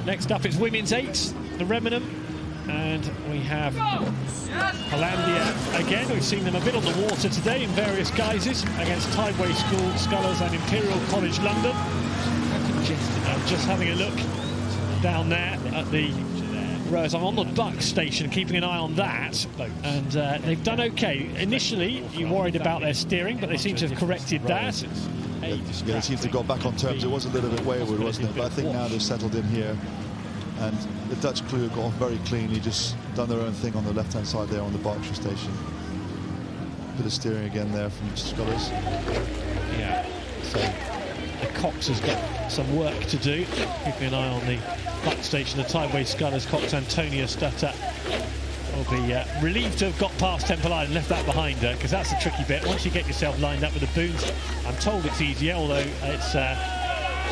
Next up, it's women's 8, the Remenham. And we have Hollandia again. We've seen them a bit on the water today in various guises against Tideway Scullers and Imperial College London. I'm just having a look down there at the rowers. I'm on the buck station, keeping an eye on that. And they've done okay. Initially, you worried about their steering, but they seem to have corrected that. Yeah, they seem to have got back on terms. It was a little bit wayward, wasn't it? But I think now they've settled in here. And the Dutch crew have got off very cleanly, just done their own thing on the left-hand side there on the Berkshire station. Bit of steering again there from Scullers. Yeah, so the Cox has got some work to do. Keeping an eye on the buck station, the Tideway Scullers. Cox Antonia Stutter will be relieved to have got past Temple Line and left that behind her, because that's the tricky bit. Once you get yourself lined up with the booms, I'm told it's easier, although it's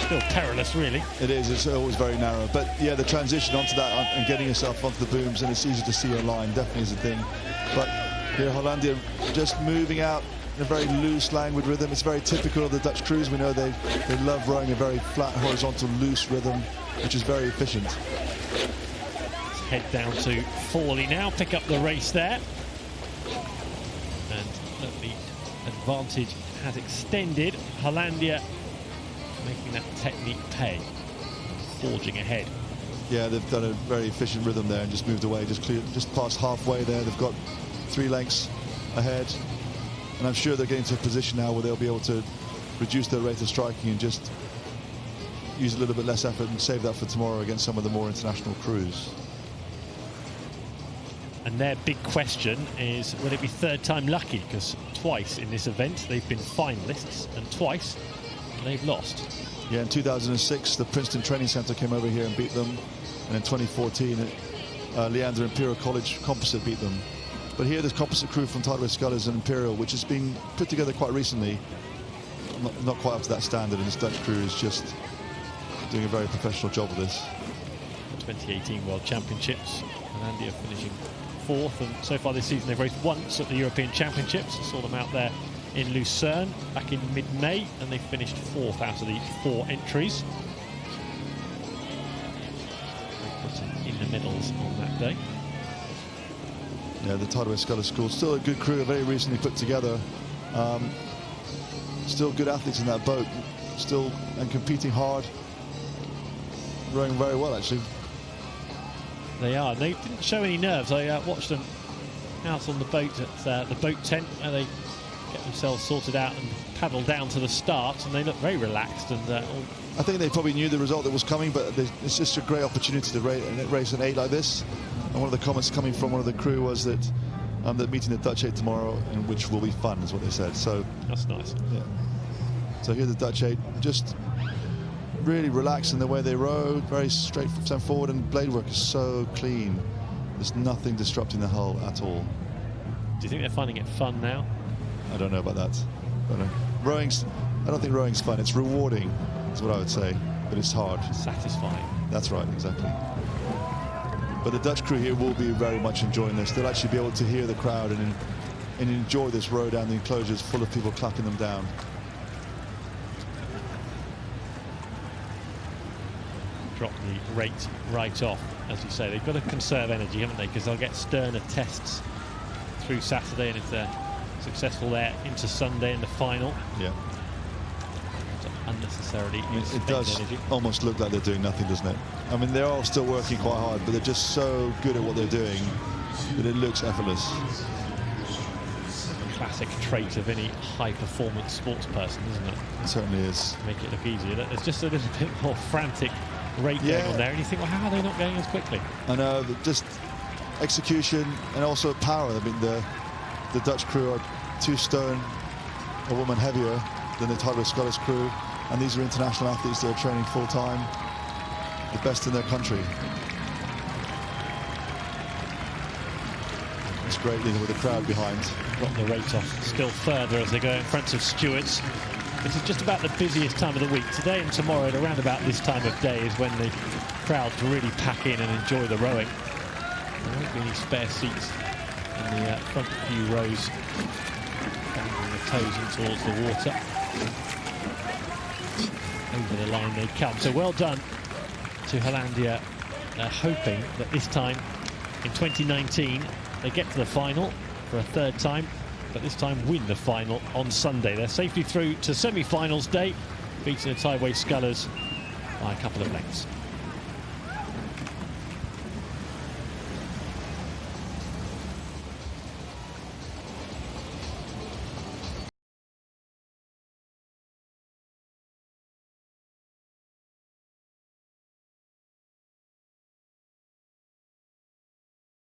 still perilous, really. It is, it's always very narrow. But yeah, the transition onto that and getting yourself onto the booms, and it's easy to see your line, definitely is a thing. But here, Hollandia just moving out in a very loose, languid rhythm. It's very typical of the Dutch crews. We know they love rowing a very flat, horizontal, loose rhythm, which is very efficient. Let's head down to Fawley now, pick up the race there. And the advantage has extended. Hollandia making that technique pay, forging ahead. Yeah, they've done a very efficient rhythm there and just moved away, just past halfway there. They've got 3 lengths ahead, and I'm sure they're getting to a position now where they'll be able to reduce their rate of striking and just use a little bit less effort and save that for tomorrow against some of the more international crews. And their big question is, will it be third time lucky? Because twice in this event they've been finalists, and twice they've lost. Yeah, in 2006 the Princeton Training Centre came over here and beat them, and in 2014 Leander Imperial College Composite beat them. But here, this composite crew from Tideway Scullers and Imperial, which has been put together quite recently, not quite up to that standard, and this Dutch crew is just doing a very professional job of this. 2018 World Championships, Hollandia finishing 4th, and so far this season they've raced once at the European Championships. Saw them out there in Lucerne back in mid-May, and they finished 4th out of the 4 entries. They put it in the middles on that day. Yeah, the Tideway Scullers school, still a good crew, very recently put together. Still good athletes in that boat, still and competing hard, rowing very well actually. They are. They didn't show any nerves. I watched them out on the boat at the boat tent, where they get themselves sorted out and paddle down to the start, and they look very relaxed. And I think they probably knew the result that was coming, but it's just a great opportunity to race an 8 like this. And one of the comments coming from one of the crew was that they're meeting the Dutch 8 tomorrow, and which will be fun, is what they said. So that's nice. Yeah. So here the Dutch 8 just really relaxed in the way they row, very straight forward, and blade work is so clean. There's nothing disrupting the hull at all. Do you think they're finding it fun now? I don't know about that. I don't think rowing's fun. It's rewarding, is what I would say, but it's hard. Satisfying. That's right, exactly. But the Dutch crew here will be very much enjoying this. They'll actually be able to hear the crowd and enjoy this row down the enclosures full of people clapping them down. Drop the rate right off, as you say. They've got to conserve energy, haven't they? Because they'll get sterner tests through Saturday, and if they're successful there into Sunday in the final. Yeah. Unnecessarily it does energy. Almost look like they're doing nothing, doesn't it? I mean, they're all still working quite hard, but they're just so good at what they're doing that it looks effortless. A classic trait of any high-performance sports person, isn't it? It certainly is. Make it look easier. There's just a little bit more frantic rate going on there, and you think, well, how are they not going as quickly? I know, just execution and also power. I mean, the Dutch crew are 2 stone a woman heavier than the Tideway Scullers crew, and these are international athletes that are training full-time, the best in their country. It's great leading with the crowd behind. Drop the rate off still further as they go in front of stewards. This is just about the busiest time of the week. Today and tomorrow at around about this time of day is when the crowds really pack in and enjoy the rowing. There won't be any spare seats in the front few rows, banging the toes in towards the water. Over the line they come. So well done to Hollandia. They're hoping that this time in 2019 they get to the final for a third time, but this time win the final on Sunday. They're safely through to semi-finals day, beating the Tideway Scullers by a couple of lengths.